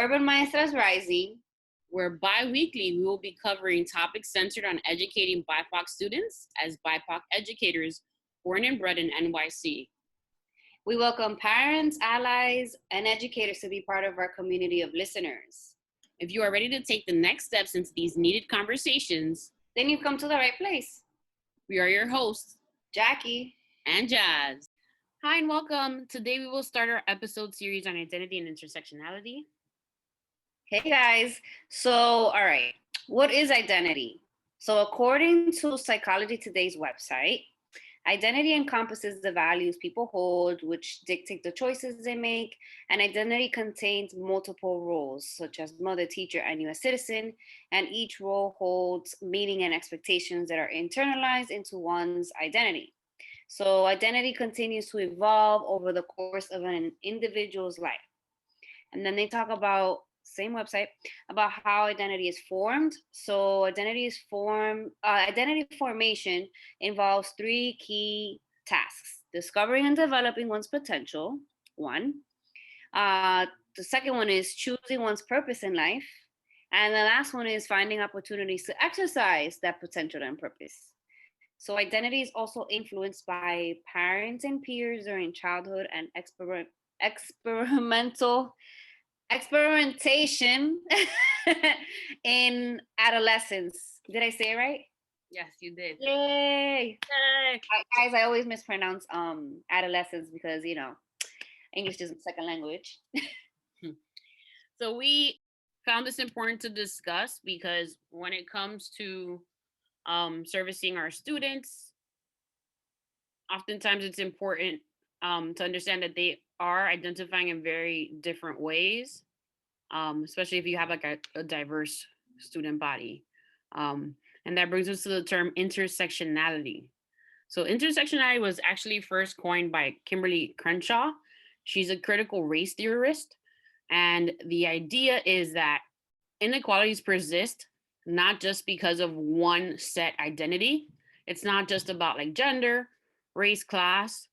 Urban Maestras Rising, where bi-weekly we will be covering topics centered on educating BIPOC students as BIPOC educators born and bred in NYC. We welcome parents, allies, and educators to be part of our community of listeners. If you are ready to take the next steps into these needed conversations, then you've come to the right place. We are your hosts, Jackie and Jazz. Hi and welcome. Today we will start our episode series on identity and intersectionality. Hey guys. So, all right, what is identity? So according to Psychology Today's website, identity encompasses the values people hold, which dictate the choices they make. And identity contains multiple roles, such as mother, teacher, and US citizen. And each role holds meaning and expectations that are internalized into one's identity. So identity continues to evolve over the course of an individual's life. And then they talk about, same website, about how identity is formed. So identity formation involves three key tasks: discovering and developing one's potential, one. The second one is choosing one's purpose in life. And the last one is finding opportunities to exercise that potential and purpose. So identity is also influenced by parents and peers during childhood and experimentation in adolescence. Did I say it right? Yes, you did. Yay! Guys, I always mispronounce adolescence because, English isn't second language. So we found this important to discuss because when it comes to servicing our students, oftentimes it's important to understand that they are identifying in very different ways, especially if you have like a diverse student body. And that brings us to the term intersectionality. So intersectionality was actually first coined by Kimberly Crenshaw. She's a critical race theorist. And the idea is that inequalities persist not just because of one set identity. It's not just about like gender, race, class.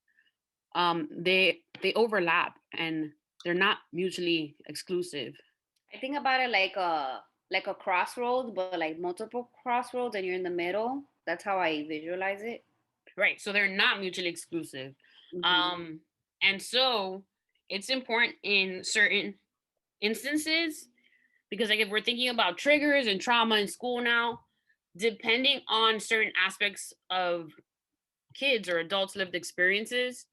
They overlap and they're not mutually exclusive. I think about it like a crossroads, but like multiple crossroads, and you're in the middle. That's how I visualize it. Right. So they're not mutually exclusive. Mm-hmm. And so it's important in certain instances because like if we're thinking about triggers and trauma in school now, depending on certain aspects of kids or adults' lived experiences,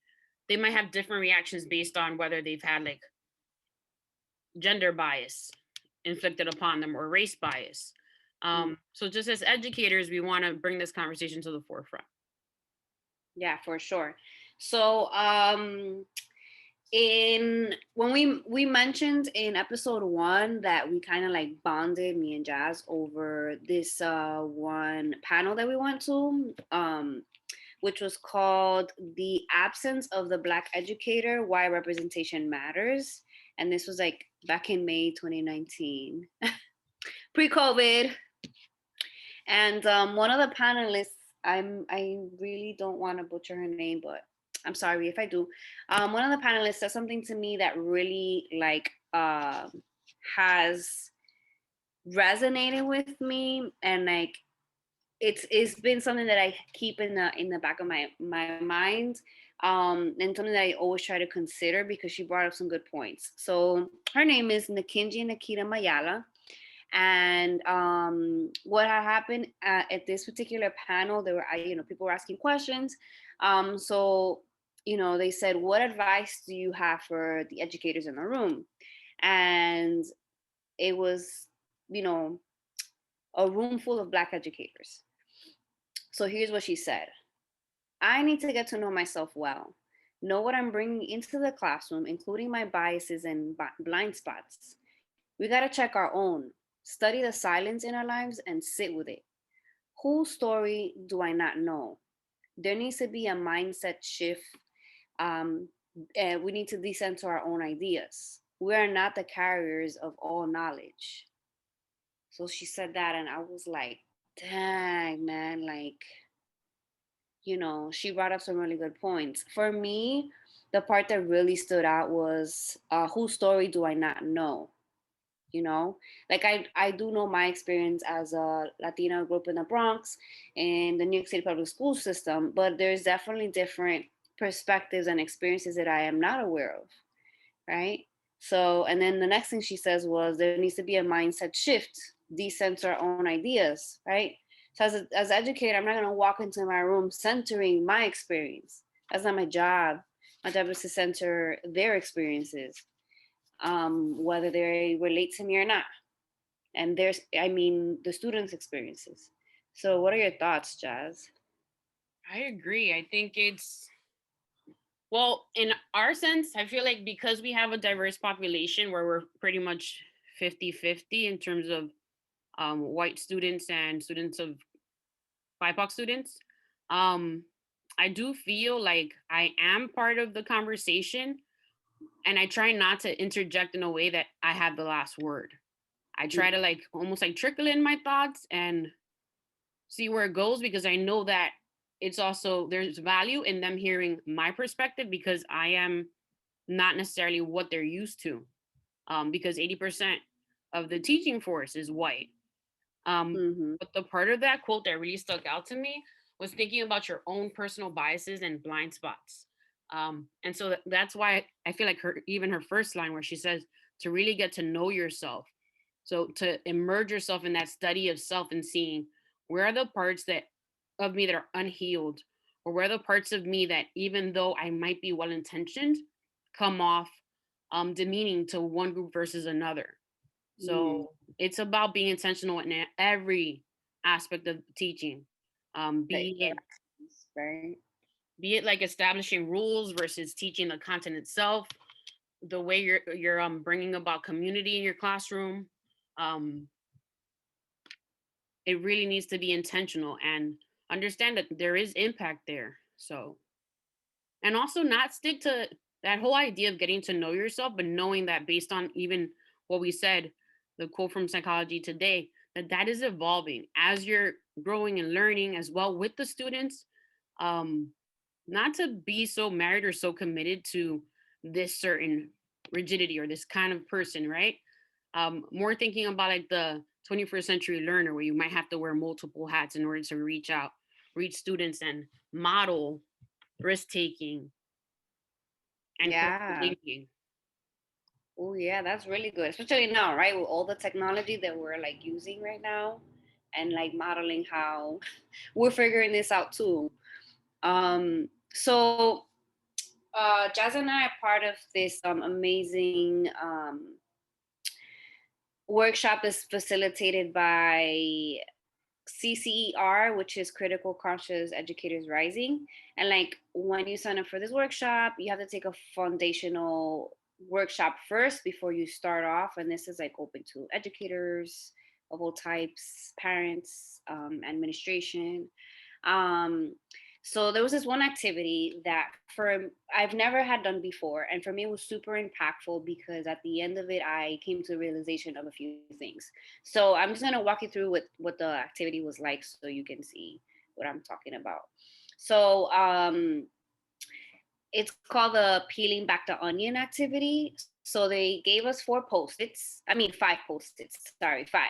they might have different reactions based on whether they've had like gender bias inflicted upon them or race bias. So just as educators, we want to bring this conversation to the forefront. Yeah, for sure. So when we mentioned in episode 1 that we kind of like bonded, me and Jazz, over this one panel that we went to, which was called The Absence of the Black Educator, Why Representation Matters. And this was like back in May 2019, pre-COVID. And one of the panelists, I really don't want to butcher her name, but I'm sorry if I do. One of the panelists said something to me that really like has resonated with me, and like it's been something that I keep in the back of my mind, and something that I always try to consider because she brought up some good points. So her name is Nakinji Nikita Mayala. And what had happened at this particular panel, there were people were asking questions. So they said, what advice do you have for the educators in the room? And it was a room full of Black educators. So here's what she said: I need to get to know myself well, know what I'm bringing into the classroom, including my biases and blind spots. We got to check our own, study the silence in our lives, and sit with it. Whose story do I not know? There needs to be a mindset shift. We need to decenter our own ideas. We are not the carriers of all knowledge. So she said that, and I was like, dang, man, like, she brought up some really good points. For me, the part that really stood out was whose story do I not know? you know. Like I do know my experience as a Latina, grew up in the Bronx and the New York City public school system, but there's definitely different perspectives and experiences that I am not aware of, right? So, and then the next thing she says was there needs to be a mindset shift, decenter our own ideas, right? So as an educator, I'm not going to walk into my room centering my experience. That's not my job. My job is to center their experiences, whether they relate to me or not. And there's, I mean, the students' experiences. So, what are your thoughts, Jazz? I agree. I think it's, well, in our sense, I feel like because we have a diverse population where we're pretty much 50-50 in terms of white students and students of BIPOC students, um, I do feel like I am part of the conversation, and I try not to interject in a way that I have the last word. I try to like almost like trickle in my thoughts and see where it goes, because I know that it's also there's value in them hearing my perspective, because I am not necessarily what they're used to. Because 80% of the teaching force is white. Mm-hmm. But the part of that quote that really stuck out to me was thinking about your own personal biases and blind spots. And so that's why I feel like even her first line where she says to really get to know yourself. So to immerse yourself in that study of self and seeing where are the parts that of me that are unhealed, or where are the parts of me that even though I might be well intentioned, come off demeaning to one group versus another. Mm-hmm. So it's about being intentional in every aspect of teaching. The Be it interactions, right? like establishing rules versus teaching the content itself, the way you're bringing about community in your classroom. Um, it really needs to be intentional and understand that there is impact there. So, and also not stick to that whole idea of getting to know yourself, but knowing that based on even what we said, the quote from Psychology Today, that that is evolving as you're growing and learning as well with the students. um Not to be so married or so committed to this certain rigidity or this kind of person, right? More thinking about like the 21st century learner, where you might have to wear multiple hats in order to reach students and model risk taking and critical Yeah. thinking. Oh, yeah, that's really good, especially now, right? With all the technology that we're like using right now and like modeling how we're figuring this out too. So Jazz and I are part of this amazing workshop that's facilitated by CCER, which is Critical Conscious Educators Rising. And like when you sign up for this workshop, you have to take a foundational workshop first before you start off. And this is like open to educators of all types, parents, administration. Um, so there was this one activity that for I've never had done before, and for me it was super impactful because at the end of it I came to the realization of a few things. So I'm just gonna walk you through what the activity was like so you can see what I'm talking about. So it's called the peeling back the onion activity. So they gave us 4 post-its. I mean 5 post-its. Sorry, 5.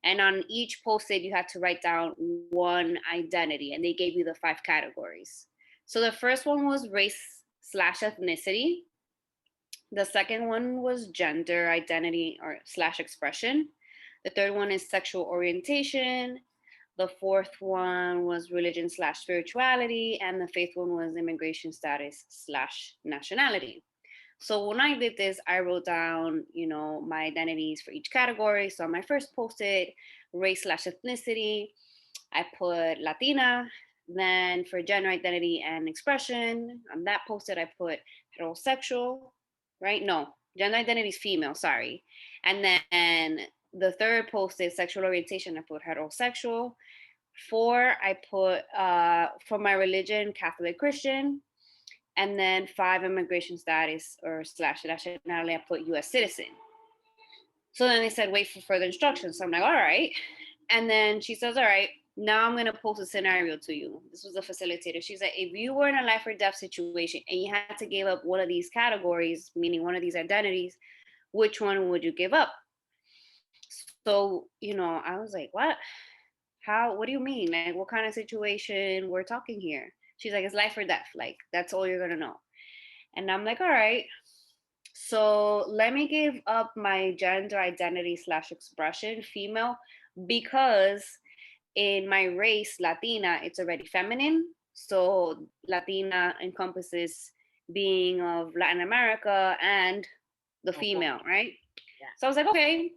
And on each post-it, you had to write down one identity, and they gave you the 5 categories. So the first one was race/ethnicity. The second one was gender identity or slash expression. The third one is sexual orientation. The fourth one was religion/spirituality, and the fifth one was immigration status/nationality. So when I did this, I wrote down, my identities for each category. So on my first post-it, race/ethnicity, I put Latina. Then for gender identity and expression, on that post-it, I put heterosexual, right? No, gender identity is female, sorry. And then the third post-it, sexual orientation, I put heterosexual. 4, I put for my religion, Catholic Christian. And then 5, immigration status or slash nationality, I put US citizen. So then they said, wait for further instructions. So I'm like, all right. And then she says, all right, now I'm going to pose a scenario to you. This was the facilitator. She's like, if you were in a life or death situation and you had to give up one of these categories, meaning one of these identities, which one would you give up? So, I was like, what? What do you mean? Like, what kind of situation we're talking here? She's like, it's life or death. Like, that's all you're going to know. And I'm like, all right. So let me give up my gender identity slash expression, female, because in my race, Latina, it's already feminine. So Latina encompasses being of Latin America and the A woman. female, right? Yeah. So I was like, okay,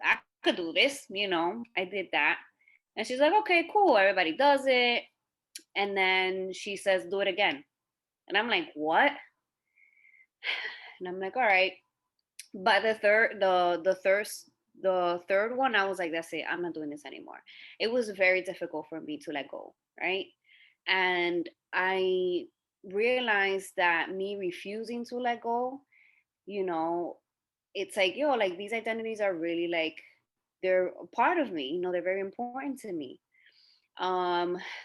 I could do this, I did that. And she's like, okay, cool, everybody does it. And then she says, do it again. And I'm like, what? And I'm like, all right. But the third one, I was like, that's it. I'm not doing this anymore. It was very difficult for me to let go, right? And I realized that me refusing to let go, you know, it's like, yo, like these identities are really like they're a part of me. They're very important to me.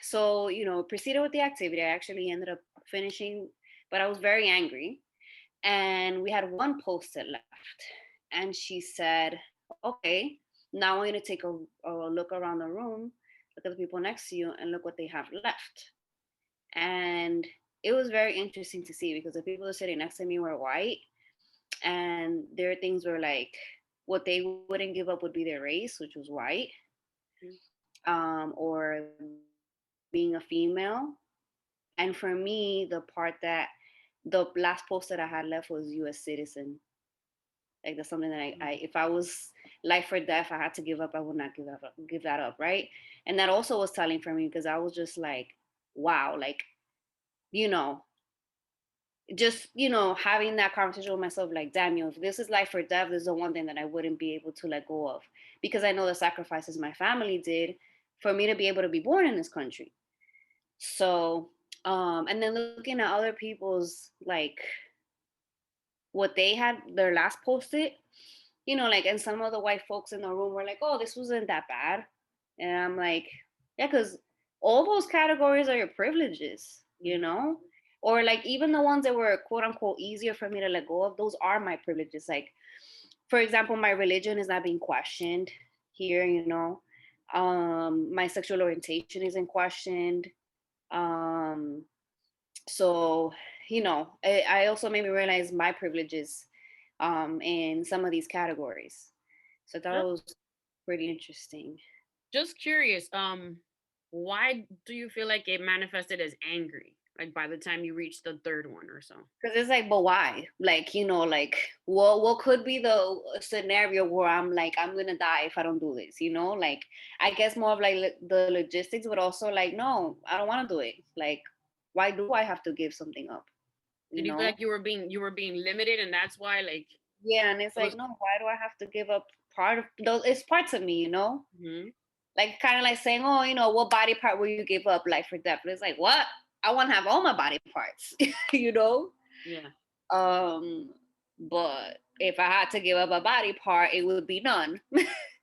So proceeded with the activity. I actually ended up finishing, but I was very angry, and we had one post-it left, and she said, okay, now I'm going to take a look around the room, look at the people next to you, and look what they have left. And it was very interesting to see because the people that were sitting next to me were white, and their things were like what they wouldn't give up would be their race, which was white, Mm. or being a female. And for me, the part that the last post that I had left was U.S. citizen. Like that's something that if I was life or death, I had to give up. I would not give that up, right? And that also was telling for me because I was just like, wow, like you know, just having that conversation with myself, like, damn, if this is life or death, this is the one thing that I wouldn't be able to let go of, because I know the sacrifices my family did for me to be able to be born in this country. So, and then looking at other people's like what they had their last posted, like, and some of the white folks in the room were like, oh, this wasn't that bad. And I'm like, yeah, because all those categories are your privileges, Mhm. or like even the ones that were quote unquote easier for me to let go of, those are my privileges. Like, for example, my religion is not being questioned here, my sexual orientation isn't questioned. Um, so I also made me realize my privileges in some of these categories. So I thought it Just, was pretty interesting. just curious. Why do you feel like it manifested as angry? Like by the time you reached the third one or so. Because it's like, but why? Like, like what could be the scenario where I'm like, I'm gonna die if I don't do this, Like, I guess more of like the logistics, but also like, no, I don't want to do it. Like, why do I have to give something up? You Did you feel know? like you were being limited, and that's why like Yeah, and it's it like, was? no, why do I have to give up part of those? It's parts of me. Hmm. Like, kind of like saying, oh, what body part will you give up, life or death? But it's like, what? I want to have all my body parts, you know? Yeah, Um, but if I had to give up a body part, it would be none.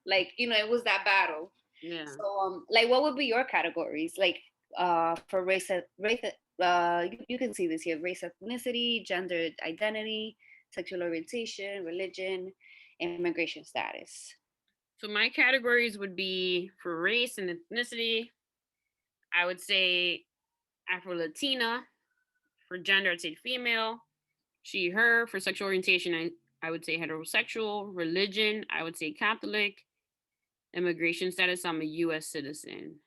Like, it was that battle. yeah. So, like, what would be your categories? Like, for you can see this here: race, ethnicity, gender identity, sexual orientation, religion, immigration status. So my categories would be for race and ethnicity. I would say Afro Latina. For gender, I'd say female. She, her. For sexual orientation, I would say heterosexual. Religion, I would say Catholic. Immigration status, I'm a US citizen.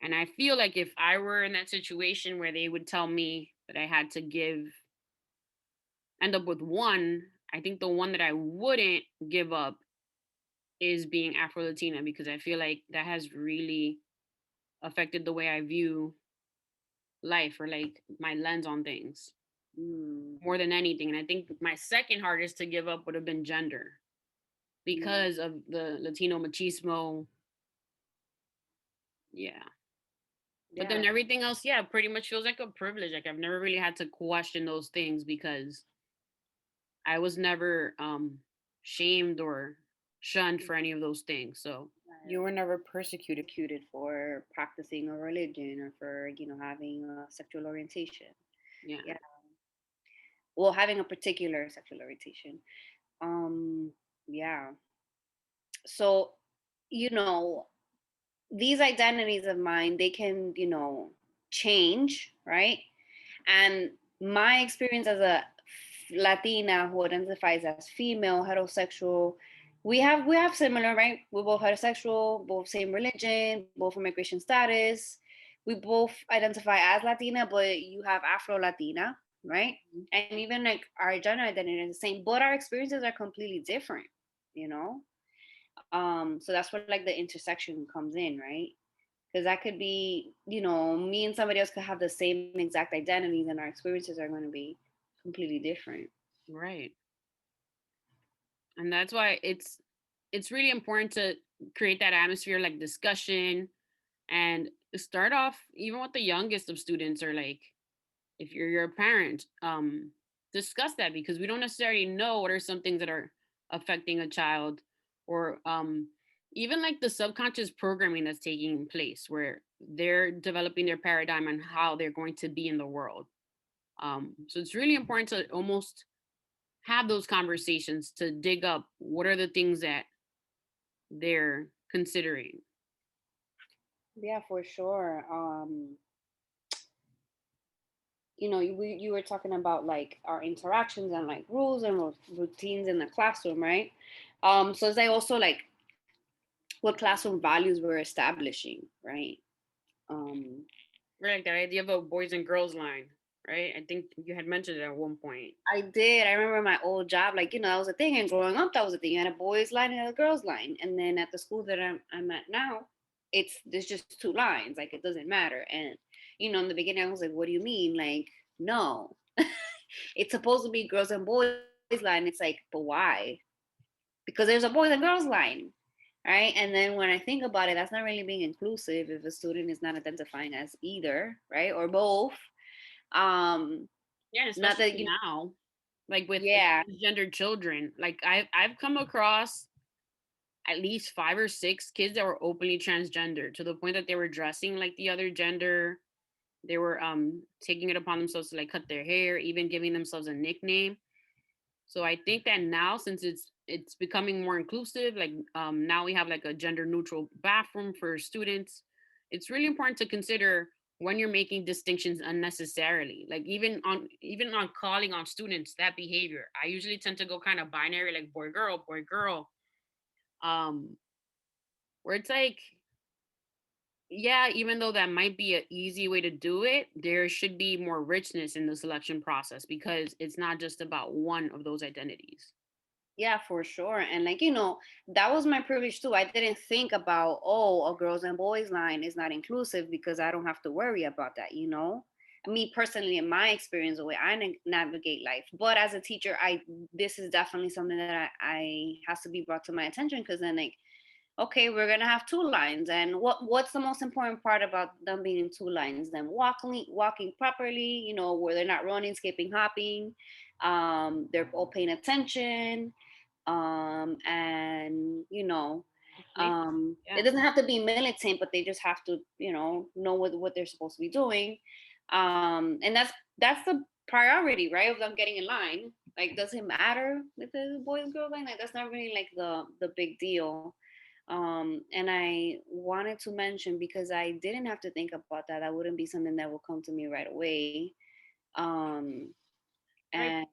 And I feel like if I were in that situation where they would tell me that I had to end up with one, I think the one that I wouldn't give up is being Afro Latina, because I feel like that has really affected the way I view life, or like my lens on things, Mm, more than anything. And I think my second hardest to give up would have been gender, mm, because of the Latino machismo. Yeah. But yeah. then everything else, yeah, pretty much feels like a privilege. Like I've never really had to question those things because I was never shamed or shunned for any of those things. So you were never persecuted. Persecuted for practicing a religion or for having a sexual orientation. Yeah. Yeah, well, having a particular sexual orientation. Um, yeah. So, you know, these identities of mine, they can, change, right? And my experience as a Latina who identifies as female, heterosexual, we have similar, right? We're both heterosexual, both same religion, both immigration status. We both identify as Latina, but you have Afro Latina, right? Mhm. And even like our gender identity is the same, but our experiences are completely different, you know? So that's where like the intersection comes in, right? Because that could be, me and somebody else could have the same exact identities and our experiences are going to be completely different. Right. And that's why it's really important to create that atmosphere like discussion and start off even with the youngest of students, or like if you're a parent, discuss that, because we don't necessarily know what are some things that are affecting a child, or even like the subconscious programming that's taking place where they're developing their paradigm and how they're going to be in the world. So it's really important to almost have those conversations to dig up what are the things that they're considering. Yeah, for sure. You were talking about like our interactions and like rules and routines in the classroom, right? So it's like also like what classroom values we're establishing, right? Um, Right, like that idea of a boys and girls line, right? I think you had mentioned it at one point. I did. I remember my old job, like, that was a thing. And growing up, that was a thing. You had a boys' line and a girls' line. And then at the school that I'm at now, there's just two lines. Like, it doesn't matter. And, in the beginning, I was like, what do you mean? Like, no, it's supposed to be girls and boys' line. It's like, but why? Because there's a boys and girls' line. Right. And then when I think about it, that's not really being inclusive if a student is not identifying as either, right? Or both. Um, Yeah, Not especially that, now, like with yeah. transgender children. Like I've come across at least 5 or 6 kids that were openly transgender, to the point that they were dressing like the other gender. They were taking it upon themselves to like cut their hair, even giving themselves a nickname. So I think that now, since it's becoming more inclusive, like now we have like a gender neutral bathroom for students. It's really important to consider when you're making distinctions unnecessarily. Like even on calling on students that behavior, I usually tend to go kind of binary, like boy girl, um, where it's like, yeah, even though that might be an easy way to do it, there should be more richness in the selection process, because it's not just about one of those identities. Yeah, for sure. And like, that was my privilege too. I didn't think about, oh, a girls and boys line is not inclusive because I don't have to worry about that. Me personally, in my experience, the way I navigate life. But as a teacher, this is definitely something that I has to be brought to my attention because then like, okay, we're gonna have two lines. And what's the most important part about them being in two lines? Them walking properly, where they're not running, skipping, hopping. They're all paying attention, and Please. it Yeah. doesn't have to be militant, but they just have to know what they're supposed to be doing, and that's the priority, right, of them getting in line. Like, does it matter if it's a boys girl line? Like, that's not really like the big deal. And I wanted to mention, because I didn't have to think about that, that wouldn't be something that will come to me right away. um Right. and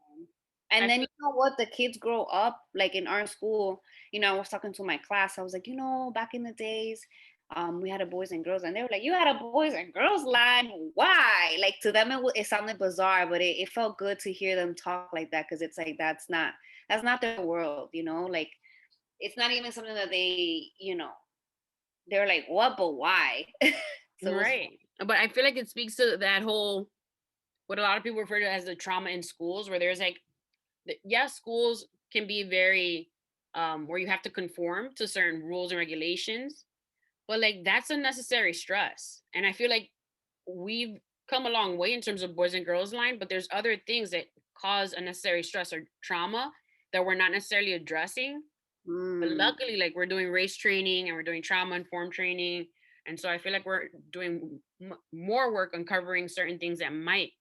and I then feel what, the kids grow up like in our school. I was talking to my class. I was like, back in the days, we had a boys and girls, and they were like, you had a boys and girls line? Why? Like, to them it sounded bizarre, but it felt good to hear them talk like that, because it's like that's not their world. Like, it's not even something that they're like, what, but why? So it was. right. But I feel like it speaks to that whole, what a lot of people refer to as the trauma in schools, where there's like, yes, schools can be very where you have to conform to certain rules and regulations, but like that's unnecessary stress. And I feel like we've come a long way in terms of boys and girls line, but there's other things that cause unnecessary stress or trauma that we're not necessarily addressing. But Mm, luckily, like we're doing race training and we're doing trauma informed training. And so I feel like we're doing more work uncovering certain things that might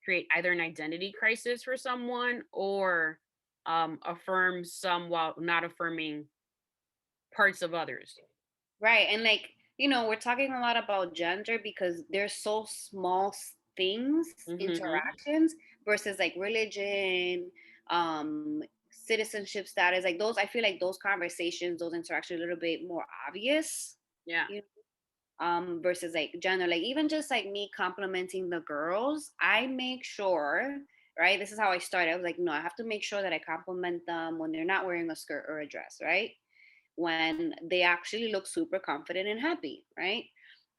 create either an identity crisis for someone, or affirm some while not affirming parts of others. Right. And like, we're talking a lot about gender because they're so small things, Hmm. interactions versus like religion, citizenship status. Like those, I feel like those conversations, those interactions are a little bit more obvious, Yeah. you versus like gender. Like even just like me complimenting the girls, I make sure, right? This is how I started. I was like, no, I have to make sure that I compliment them when they're not wearing a skirt or a dress, right? When they actually look super confident and happy, right?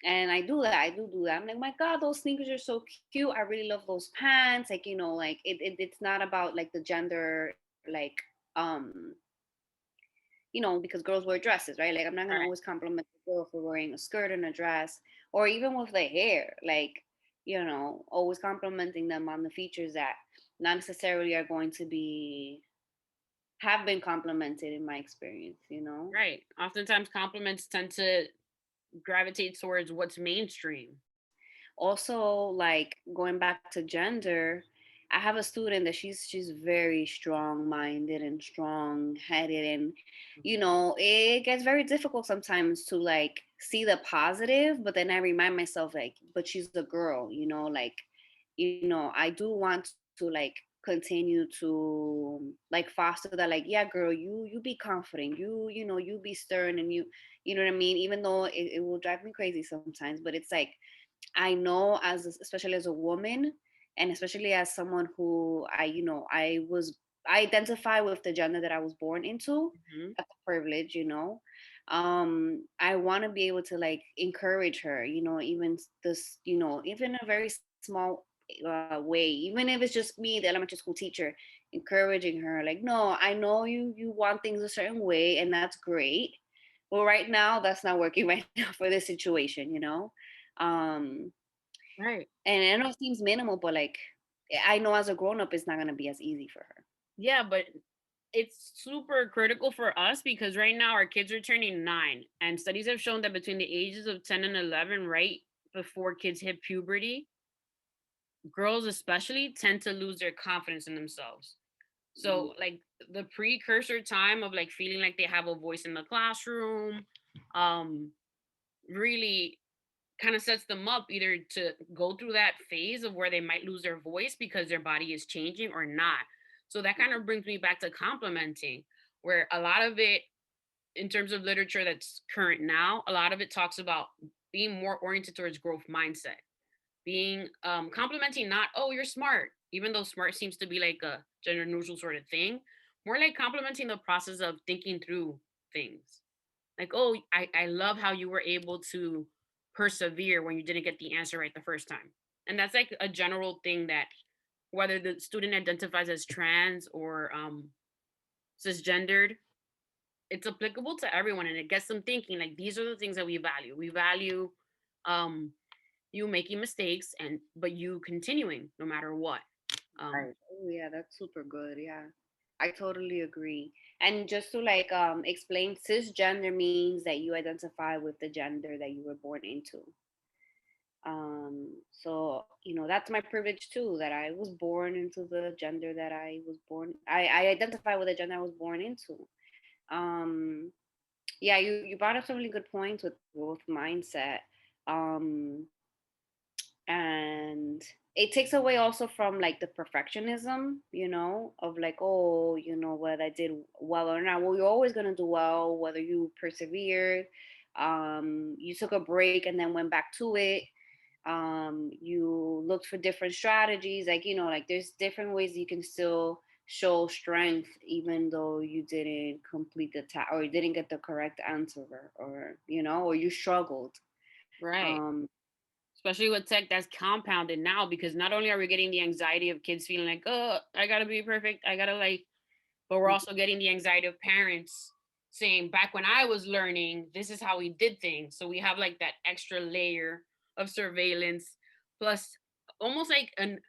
And I do that. I do that. I'm like, my God, those sneakers are so cute. I really love those pants. Like, like it's not about like the gender, like, um, because girls wear dresses, right? Like, I'm not gonna Right. always compliment the girl for wearing a skirt and a dress, or even with the hair. Like, always complimenting them on the features that not necessarily are going to be have been complimented in my experience. Right. Oftentimes compliments tend to gravitate towards what's mainstream. Also, like going back to gender, I have a student that she's very strong minded and strong headed, and it gets very difficult sometimes to like see the positive, but then I remind myself like, but she's a girl, like, I do want to like continue to like foster that, like, yeah, girl, you be confident, you be stern, and you know what I mean, even though it will drive me crazy sometimes, but it's like I know, especially as a woman, and especially as someone who I identify with the gender that I was born into. Hmm. That's a privilege. I want to be able to like encourage her, even this, even a very small way, even if it's just me, the elementary school teacher, encouraging her, like, no, I know you want things a certain way, and that's great. But right now, that's not working right now for this situation. Um, Right. and I know it seems minimal, but like I know as a grown up, it's not gonna be as easy for her. Yeah, but it's super critical for us because right now our kids are turning 9, and studies have shown that between the ages of 10 and 11, right before kids hit puberty, girls especially tend to lose their confidence in themselves. Mm, So, like, the precursor time of like feeling like they have a voice in the classroom, um, really kind of sets them up either to go through that phase of where they might lose their voice because their body is changing or not. So that kind of brings me back to complimenting, where a lot of it, in terms of literature that's current now, a lot of it talks about being more oriented towards growth mindset, being complimenting, not, oh, you're smart, even though smart seems to be like a gender neutral sort of thing, more like complimenting the process of thinking through things. Like, oh, I love how you were able to persevere when you didn't get the answer right the first time. And that's like a general thing that whether the student identifies as trans or cisgendered, it's applicable to everyone, and it gets them thinking like these are the things that we value. We value um you making mistakes and but you continuing no matter what. Um right. Oh yeah, that's super good. Yeah. I totally agree. And just to like explain, cisgender means that you identify with the gender that you were born into. So that's my privilege too, that I was born into the gender that I was born. I identify with the gender I was born into. Um, yeah, you brought up some really good points with growth mindset. Um, and it takes away also from like the perfectionism, of like, oh, whether I did well or not. Well, you're always going to do well whether you persevered, you took a break and then went back to it, you looked for different strategies, like, like there's different ways you can still show strength even though you didn't complete the task or you didn't get the correct answer, or you struggled. right. um Especially with tech that's compounded now because not only are we getting the anxiety of kids feeling like, oh, I gotta be perfect, I gotta like, but we're also getting the anxiety of parents saying, back when I was learning, this is how we did things. So we have like that extra layer of surveillance, plus almost like an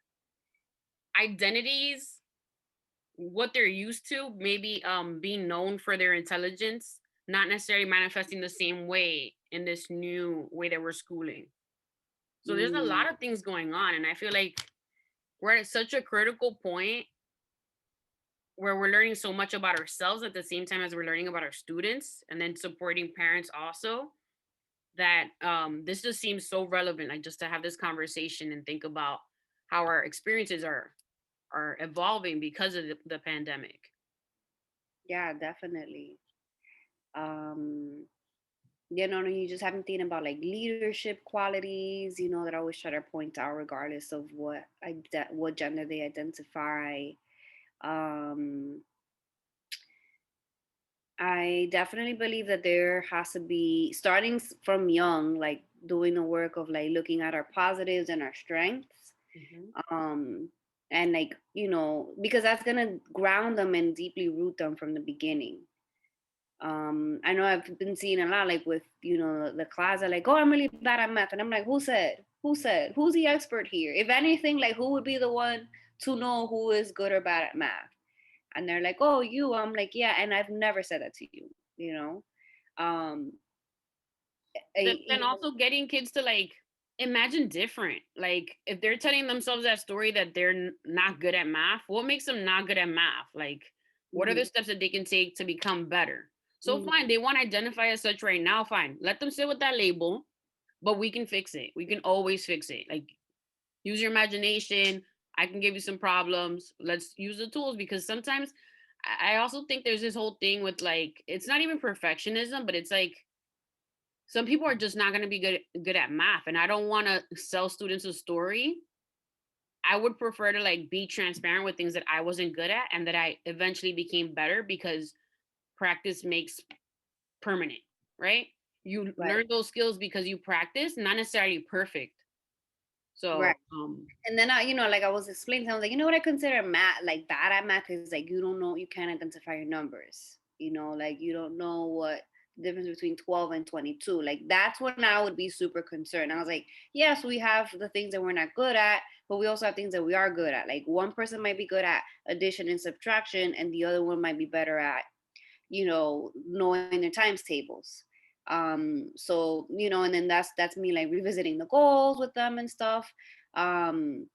identities, what they're used to, maybe being known for their intelligence, not necessarily manifesting the same way in this new way that we're schooling. So there's a mm, lot of things going on, and I feel like we're at such a critical point where we're learning so much about ourselves at the same time as we're learning about our students, and then supporting parents also, that this just seems so relevant, like just to have this conversation and think about how our experiences are evolving because of the pandemic. Yeah, definitely. Um, you just haven't thinking about like leadership qualities, that I always try to point out regardless of what gender they identify. Um, I definitely believe that there has to be starting from young, like doing the work of like looking at our positives and our strengths. Mhm. Um, and like, because that's gonna ground them and deeply root them from the beginning. I know I've been seeing a lot like with, the class are like, oh, I'm really bad at math. And I'm like, who said, who's the expert here? If anything, like who would be the one to know who is good or bad at math? And they're like, oh, you. I'm like, yeah. And I've never said that to you, you know? Um, But then even, also getting kids to like imagine different. Like if they're telling themselves that story that they're not good at math, what makes them not good at math? Like what are the mhm, steps that they can take to become better? So mhm, fine, they want to identify as such right now, fine. Let them sit with that label, but we can fix it. We can always fix it. Like use your imagination. I can give you some problems. Let's use the tools, because sometimes I also think there's this whole thing with like it's not even perfectionism, but it's like some people are just not going to be good at math, and I don't want to sell students a story. I would prefer to like be transparent with things that I wasn't good at and that I eventually became better, because practice makes permanent, right? You right, learn those skills because you practice, not necessarily perfect. right. So And then like I was explaining, I was like, what I consider math, like bad at math is like you don't know, you can't identify your numbers. Like you don't know what the difference between 12 and 22. Like that's when I would be super concerned. I was like, yes, we have the things that we're not good at, but we also have things that we are good at. Like one person might be good at addition and subtraction, and the other one might be better at, knowing their times tables. So and then that's me like revisiting the goals with them and stuff. um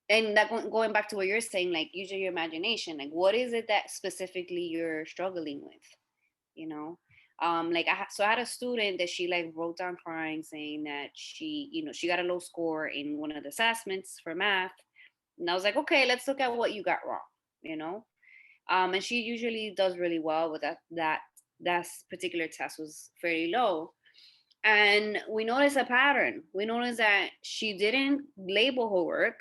and that going back to what you're saying, like use your imagination, like what is it that specifically you're struggling with, you know like I had a student that she like wrote down crying saying that she got a low score in one of the assessments for math. And I was like, okay, let's look at what you got wrong, you know and she usually does really well with that particular test was fairly low. And we noticed a pattern. We noticed that she didn't label her work,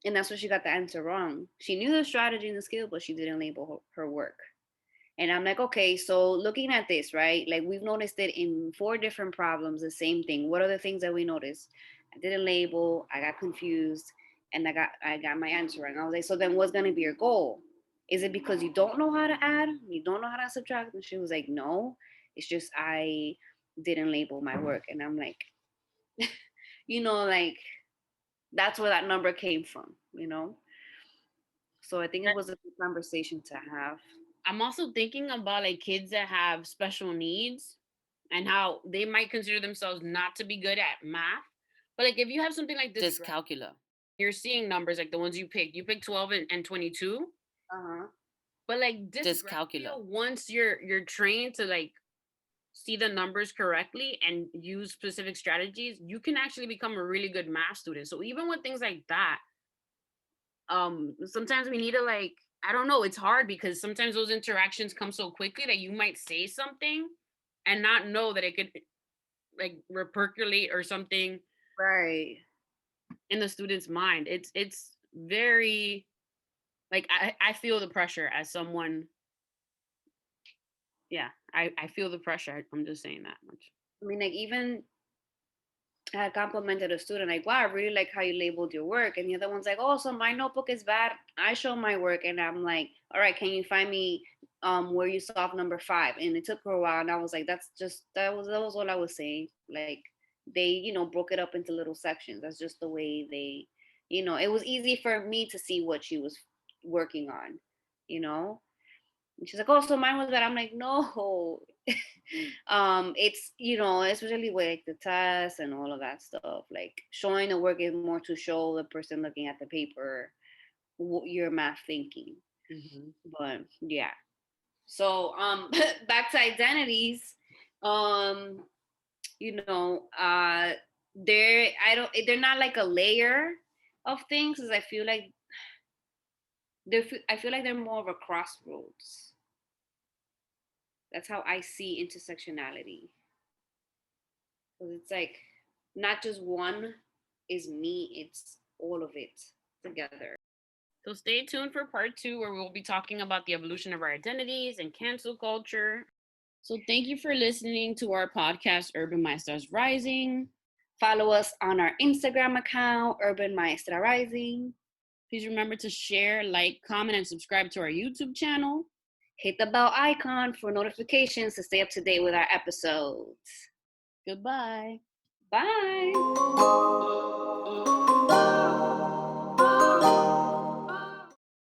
and that's where she got the answer wrong. She knew the strategy and the skill, but she didn't label her work. And I'm like, okay, so looking at this, right? Like we've noticed it in 4 different problems, the same thing. What are the things that we noticed? I didn't label, I got confused, and I got my answer wrong. I was like, so then what's gonna be your goal? Is it because you don't know how to add? You don't know how to subtract? And she was like, no, it's just I didn't label my work. And I'm like, like that's where that number came from. So I think it was a good conversation to have. I'm also thinking about like kids that have special needs and how they might consider themselves not to be good at math. But like if you have something like dyscalculia, you're seeing numbers like the ones you pick 12 and 22. Uh-huh. But like dyscalculia, once you're trained to like see the numbers correctly and use specific strategies, you can actually become a really good math student. So even with things like that, sometimes we need to like, I don't know, it's hard because sometimes those interactions come so quickly that you might say something and not know that it could like repercolate or something Right. in the student's mind. It's very like I feel the pressure as someone. Yeah, I feel the pressure. I'm just saying that much. I mean, like even I had complimented a student, like, wow, I really like how you labeled your work. And the other one's like, oh, so my notebook is bad. I show my work. And I'm like, all right, can you find me where you solved number 5? And it took her a while. And I was like, that was all I was saying. Like they, broke it up into little sections. That's just the way it was easy for me to see what she was working on, you know? And she's like, oh, so mine was bad. I'm like, no. It's, especially with like the tests and all of that stuff. Like showing the work is more to show the person looking at the paper your math thinking. But yeah. So back to identities. Um, they're not like a layer of things, because I feel like they're more of a crossroads. That's how I see intersectionality. Because it's like not just one is me, it's all of it together. So stay tuned for part 2, where we'll be talking about the evolution of our identities and cancel culture. So thank you for listening to our podcast, Urban Maestras Rising. Follow us on our Instagram account, Urban Maestra Rising. Please remember to share, like, comment, and subscribe to our YouTube channel. Hit the bell icon for notifications to stay up to date with our episodes. Goodbye. Bye.